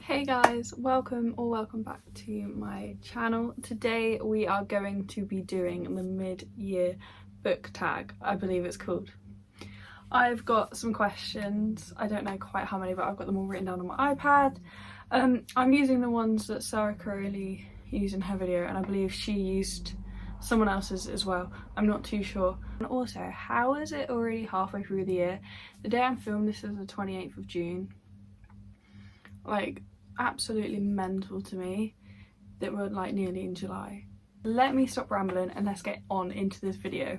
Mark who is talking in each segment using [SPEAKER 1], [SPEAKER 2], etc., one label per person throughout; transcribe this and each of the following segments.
[SPEAKER 1] Hey guys, welcome back to my channel. Today we are going to be doing the mid-year book tag, I believe it's called. I've got some questions, I don't know quite how many, but I've got them all written down on my iPad. I'm using the ones that Sarah Curley used in her video, and I believe she used someone else's as well, I'm not too sure. And also, how is it already halfway through the year? The day I'm filming this is the 28th of June. Like, absolutely mental to me that we're like nearly in July. Let me stop rambling and let's get on into this video.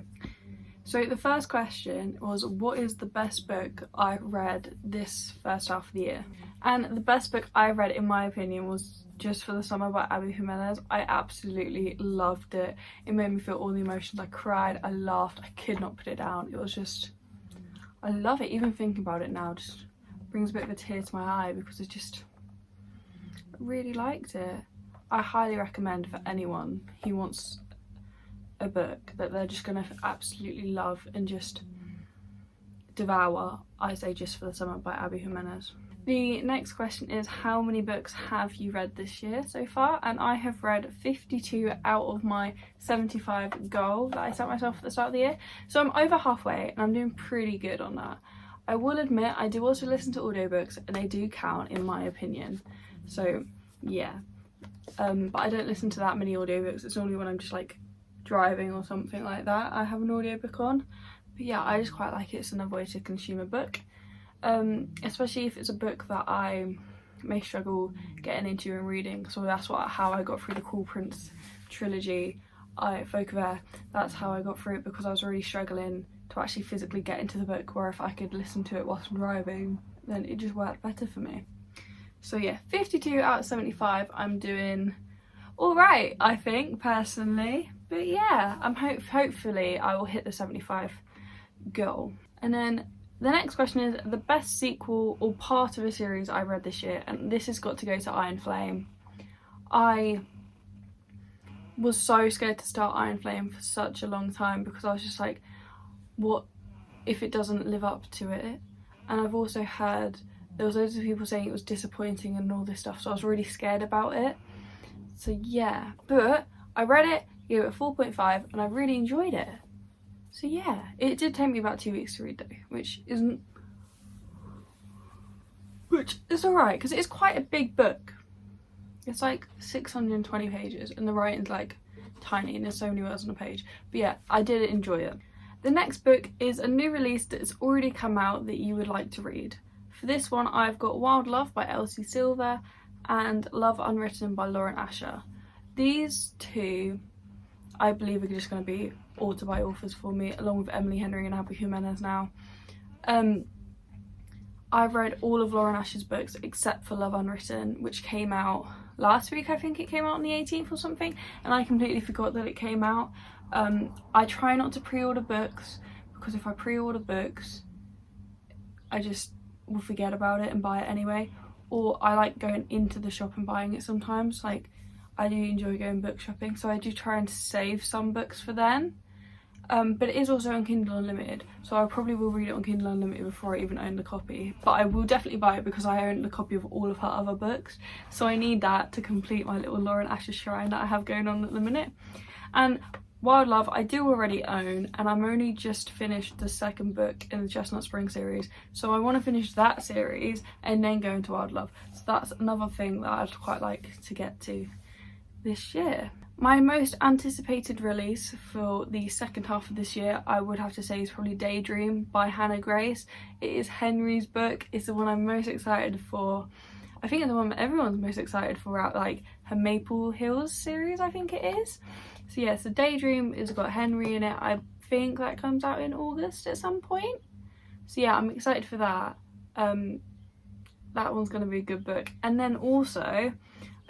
[SPEAKER 1] So the first question was, what is the best book I've read this first half of the year? And the best book I read, in my opinion, was Just for the Summer by Abby Jimenez. I absolutely loved it. It made me feel all the emotions. I cried, I laughed, I could not put it down. It was just, I love it. Even thinking about it now just brings a bit of a tear to my eye because it just, I really liked it. I highly recommend for anyone who wants a book that they're just gonna absolutely love and just devour. I say Just for the Summer by Abby Jimenez. The next question is, how many books have you read this year so far? And I have read 52 out of my 75 goal that I set myself at the start of the year. So I'm over halfway and I'm doing pretty good on that. I will admit I do also listen to audiobooks and they do count in my opinion. So yeah, but I don't listen to that many audiobooks. It's only when I'm just like driving or something like that I have an audiobook on. But yeah, I just quite like it. It's another way to consume a book, especially if it's a book that I may struggle getting into and reading. So that's how I got through the Cruel Prince trilogy, Folk of Air. That's how I got through it, because I was really struggling to actually physically get into the book, where if I could listen to it whilst I'm driving then it just worked better for me. So yeah, 52 out of 75, I'm doing alright, I think, personally. But yeah, I'm hopefully I will hit the 75 goal. And then the next question is the best sequel or part of a series I read this year, and this has got to go to Iron Flame. I was so scared to start Iron Flame for such a long time because I was just like, what if it doesn't live up to it? And I've also heard there was loads of people saying it was disappointing and all this stuff, so I was really scared about it. So yeah, but I read it, gave it a 4.5, and I really enjoyed it. So yeah, it did take me about 2 weeks to read though, which is alright, because it's quite a big book. It's like 620 pages and the writing's like tiny and there's so many words on a page. But yeah, I did enjoy it. The next book is a new release that's already come out that you would like to read. For this one, I've got Wild Love by Elsie Silver and Love Unwritten by Lauren Asher. These two, I believe, are just going to be author by authors for me, along with Emily Henry and Abby Jimenez now. I've read all of Lauren Asher's books except for Love Unwritten, which came out last week. I think it came out on the 18th or something, and I completely forgot that it came out. I try not to pre-order books, because if I pre-order books I just will forget about it and buy it anyway. Or I like going into the shop and buying it sometimes. Like, I do enjoy going book shopping, so I do try and save some books for then. But it is also on Kindle Unlimited, so I probably will read it on Kindle Unlimited before I even own the copy. But I will definitely buy it because I own the copy of all of her other books, so I need that to complete my little Lauren Asher shrine that I have going on at the minute. And Wild Love I do already own, and I'm only just finished the second book in the Chestnut Spring series, so I want to finish that series and then go into Wild Love. So that's another thing that I'd quite like to get to this year. My most anticipated release for the second half of this year, I would have to say, is probably Daydream by Hannah Grace. It is Henry's book. It's the one I'm most excited for. I think it's the one that everyone's most excited for out like her Maple Hills series, I think it is. So yeah, so Daydream has got Henry in it. I think that comes out in August at some point. So yeah, I'm excited for that. That one's going to be a good book. And then also,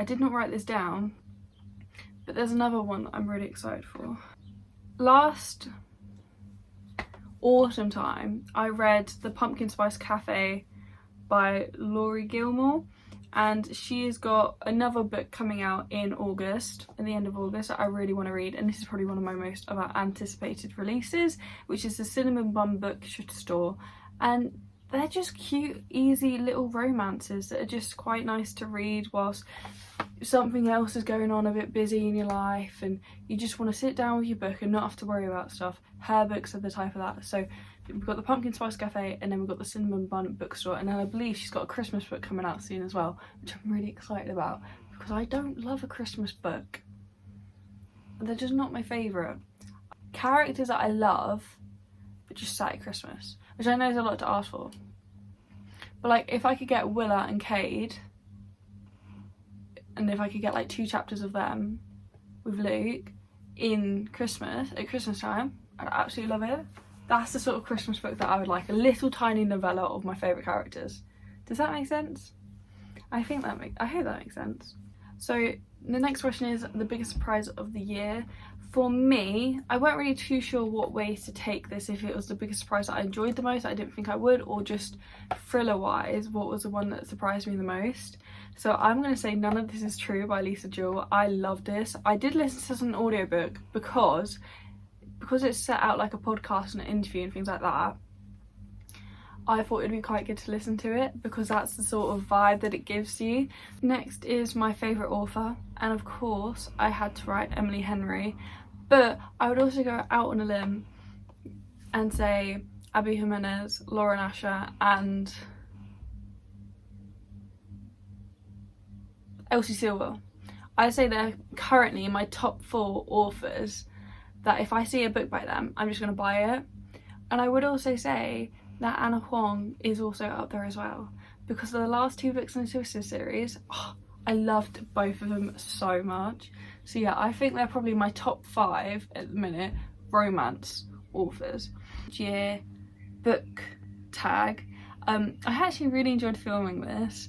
[SPEAKER 1] I did not write this down, but there's another one that I'm really excited for. Last autumn time, I read The Pumpkin Spice Cafe by Laurie Gilmore, and she has got another book coming out in August, at the end of August, that I really want to read, and this is probably one of my most anticipated releases, which is The Cinnamon Bun Bookstore, and they're just cute, easy little romances that are just quite nice to read whilst something else is going on a bit busy in your life and you just want to sit down with your book and not have to worry about stuff. Her books are the type of that. So we've got the Pumpkin Spice Cafe, and then we've got the Cinnamon Bun Bookstore, and then I believe she's got a Christmas book coming out soon as well, which I'm really excited about because I don't love a Christmas book. They're just not my favourite. Characters that I love but just set at Christmas, which I know is a lot to ask for. But like if I could get Willa and Cade, and if I could get like 2 chapters of them with Luke in Christmas, at Christmas time, I'd absolutely love it. That's the sort of Christmas book that I would like, a little tiny novella of my favourite characters. Does that make sense? I hope that makes sense. So the next question is the biggest surprise of the year. For me, I weren't really too sure what ways to take this, if it was the biggest surprise that I enjoyed the most, I didn't think I would, or just thriller wise, what was the one that surprised me the most. So I'm going to say None of This Is True by Lisa Jewell. I love this. I did listen to this as an audiobook because it's set out like a podcast and an interview and things like that. I thought it'd be quite good to listen to it because that's the sort of vibe that it gives you. Next is my favourite author, and of course I had to write Emily Henry, but I would also go out on a limb and say Abby Jimenez, Lauren Asher and Elsie Silver. I'd say they're currently my top 4 authors that if I see a book by them, I'm just going to buy it. And I would also say that Anna Huang is also up there as well, because of the last 2 books in the Twister series, I loved both of them so much. So yeah, I think they're probably my top 5 at the minute romance authors. Year book tag. I actually really enjoyed filming this.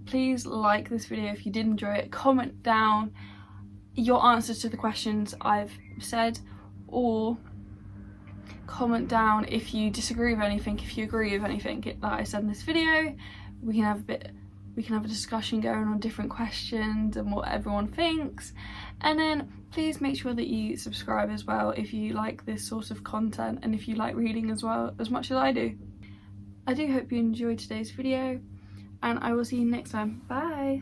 [SPEAKER 1] Please like this video if you did enjoy it. Comment down your answers to the questions I've said, or comment down if you disagree with anything, if you agree with anything that I said in this video. We can have a discussion going on different questions and what everyone thinks. And then please make sure that you subscribe as well if you like this sort of content and if you like reading as well as much as I do. I do hope you enjoyed today's video, and I will see you next time. Bye!